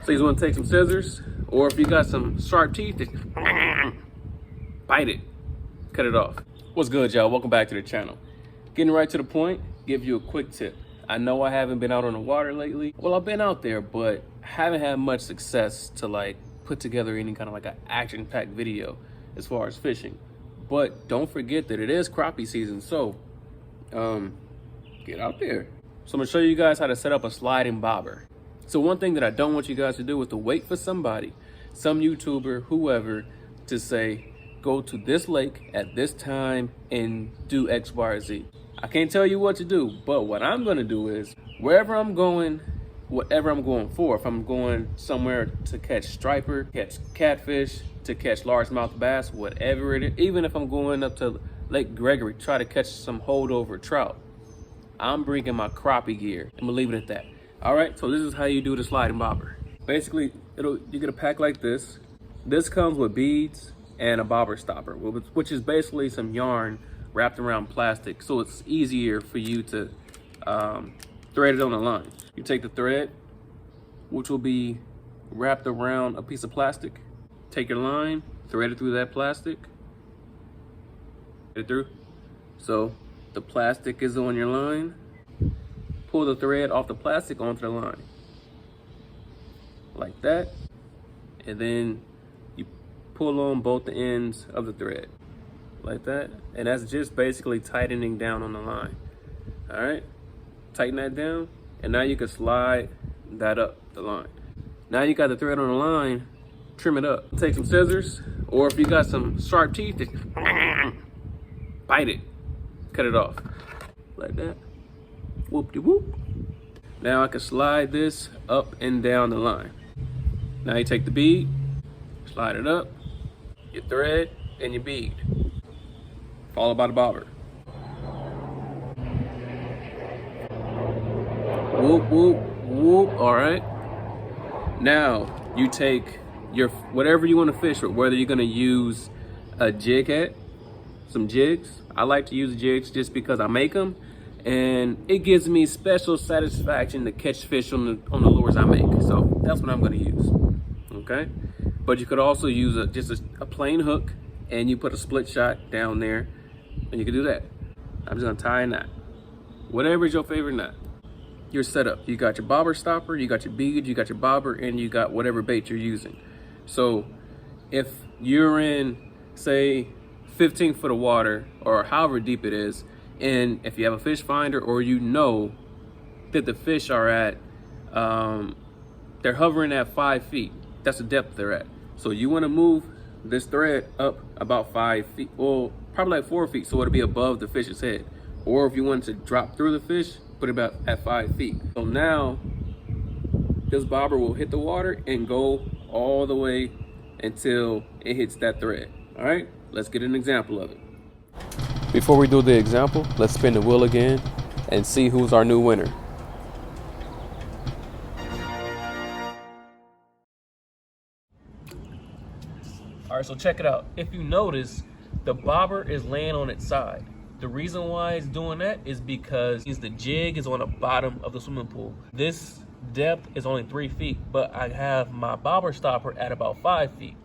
So you want to take some scissors, or if you got some sharp teeth, just bite it, cut it off. What's good, y'all? Welcome back to the channel. Getting right to the point, give you a quick tip. I know I haven't been out on the water lately. Well, I've been out there, but haven't had much success to like put together any kind of like an action-packed video as far as fishing. But don't forget that it is crappie season, so get out there. So I'm gonna show you guys how to set up a sliding bobber. So one thing that I don't want you guys to do is to wait for somebody, some YouTuber, whoever, to say, go to this lake at this time and do X, Y, or Z. I can't tell you what to do, but what I'm gonna do is, wherever I'm going, whatever I'm going for, if I'm going somewhere to catch striper, catch catfish, to catch largemouth bass, whatever it is, even if I'm going up to Lake Gregory, try to catch some holdover trout, I'm bringing my crappie gear. I'm gonna leave it at that. All right, so this is how you do the sliding bobber. Basically, you get a pack like this. This comes with beads and a bobber stopper, which is basically some yarn wrapped around plastic, so it's easier for you to thread it on the line. You take the thread, which will be wrapped around a piece of plastic. Take your line, thread it through that plastic. Get it through. So the plastic is on your line. Pull the thread off the plastic onto the line. Like that. And then you pull on both the ends of the thread. Like that. And that's just basically tightening down on the line. All right. Tighten that down. And now you can slide that up the line. Now you got the thread on the line, trim it up. Take some scissors, or if you got some sharp teeth, just bite it, cut it off. Like that. Whoop-de-whoop. Now I can slide this up and down the line. Now you take the bead, slide it up, your thread, and your bead. Followed by the bobber. Whoop, whoop, whoop. All right. Now you take your whatever you want to fish with, whether you're going to use a jig head, some jigs. I like to use jigs just because I make them, and it gives me special satisfaction to catch fish on the lures I make. So that's what I'm going to use. Okay. But you could also use just a plain hook, and you put a split shot down there, and you can do that. I'm just going to tie a knot. Whatever is your favorite knot. You're set up. You got your bobber stopper, you got your bead, you got your bobber, and you got whatever bait you're using. So if you're in, say, 15 foot of water, or however deep it is, and if you have a fish finder, or you know that the fish are at, they're hovering at 5 feet. That's the depth they're at. So you want to move this thread up about 5 feet, well, probably like 4 feet, so it'll be above the fish's head. Or if you want to drop through the fish, put it about at 5 feet. So now this bobber will hit the water and go all the way until it hits that thread. All right, let's get an example of it. Before we do the example, let's spin the wheel again and see who's our new winner. All right, so check it out. If you notice, the bobber is laying on its side. The reason why it's doing that is because the jig is on the bottom of the swimming pool. This depth is only 3 feet, but I have my bobber stopper at about 5 feet.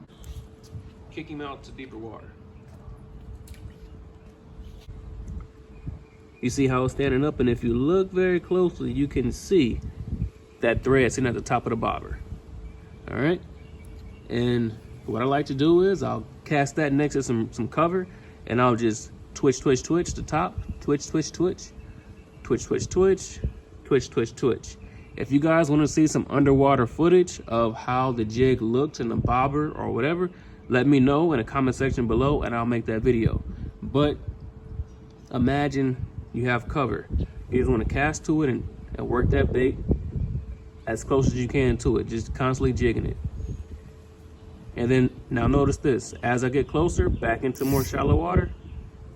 Kick him out to deeper water. You see how it's standing up, and if you look very closely, you can see that thread sitting at the top of the bobber. All right, and what I like to do is I'll cast that next to some cover, and I'll just twitch, twitch, twitch the top, twitch, twitch, twitch, twitch, twitch, twitch, twitch, twitch, twitch. If you guys want to see some underwater footage of how the jig looks in the bobber or whatever, let me know in the comment section below and I'll make that video. But imagine you have cover. You just want to cast to it and work that bait as close as you can to it, just constantly jigging it. And then now notice this, as I get closer back into more shallow water,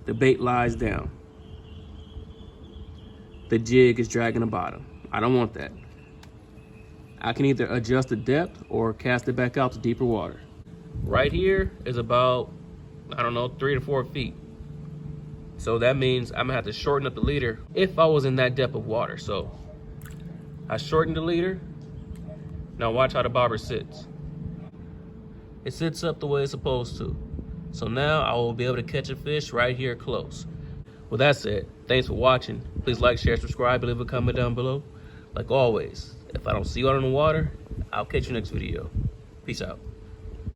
the bait lies down. The jig is dragging the bottom. I don't want that. I can either adjust the depth or cast it back out to deeper water. Right here is about, I don't know, 3 to 4 feet. So that means I'm gonna have to shorten up the leader if I was in that depth of water. So I shortened the leader, Now watch how the bobber sits. It sits up the way it's supposed to. So now I will be able to catch a fish right here close. With that said, thanks for watching. Please like, share, subscribe, and leave a comment down below. Like always, if I don't see you out on the water, I'll catch you next video. Peace out.